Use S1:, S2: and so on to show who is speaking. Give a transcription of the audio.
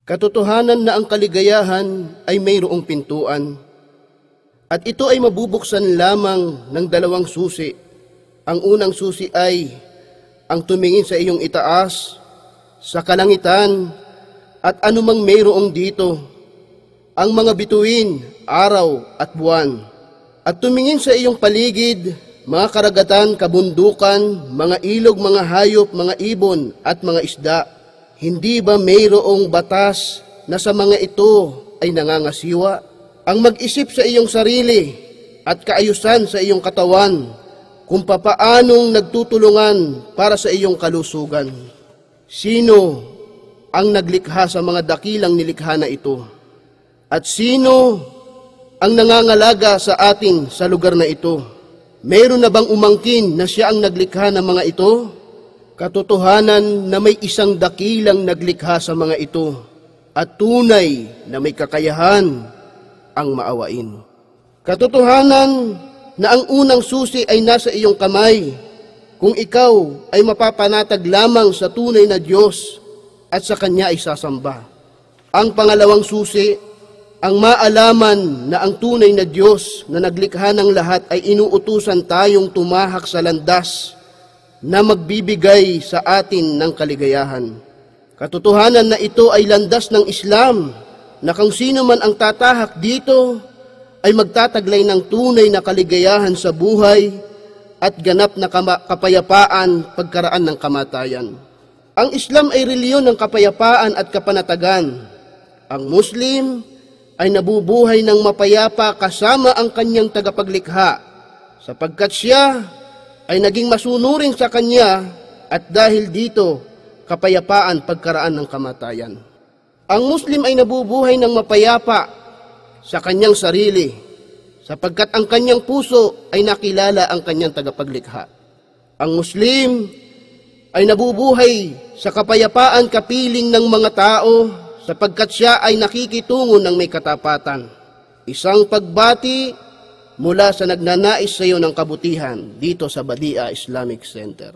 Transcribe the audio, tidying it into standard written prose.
S1: Katotohanan na ang kaligayahan ay mayroong pintuan, at ito ay mabubuksan lamang ng dalawang susi. Ang unang susi ay ang tumingin sa iyong itaas, sa kalangitan, at anumang mayroong dito, ang mga bituin, araw at buwan, at tumingin sa iyong paligid, mga karagatan, kabundukan, mga ilog, mga hayop, mga ibon, at mga isda. Hindi ba mayroong batas na sa mga ito ay nangangasiwa? Ang mag-isip sa iyong sarili at kaayusan sa iyong katawan kung papaanong nagtutulungan para sa iyong kalusugan. Sino ang naglikha sa mga dakilang nilikha na ito? At sino ang nangangalaga sa atin sa lugar na ito? Mayroon na bang umangkin na siya ang naglikha ng mga ito? Katotohanan na may isang dakilang naglikha sa mga ito at tunay na may kakayahan ang maawain. Katotohanan na ang unang susi ay nasa iyong kamay kung ikaw ay mapapanatag lamang sa tunay na Diyos at sa Kanya ay sasamba. Ang pangalawang susi, ang maalaman na ang tunay na Diyos na naglikha ng lahat ay inuutusan tayong tumahak sa landas na magbibigay sa atin ng kaligayahan. Katotohanan na ito ay landas ng Islam, na kung sino man ang tatahak dito ay magtataglay ng tunay na kaligayahan sa buhay at ganap na kapayapaan pagkaraan ng kamatayan. Ang Islam ay reliyon ng kapayapaan at kapanatagan. Ang Muslim ay nabubuhay ng mapayapa kasama ang kanyang tagapaglikha, sapagkat siya ay naging masunurin sa Kanya at dahil dito, kapayapaan pagkaraan ng kamatayan. Ang Muslim ay nabubuhay ng mapayapa sa kanyang sarili, sapagkat ang kanyang puso ay nakilala ang kanyang tagapaglikha. Ang Muslim ay nabubuhay sa kapayapaan kapiling ng mga tao, sapagkat siya ay nakikitungo ng may katapatan. Isang pagbati mula sa nagnanais sa iyo ng kabutihan dito sa Badia Islamic Center.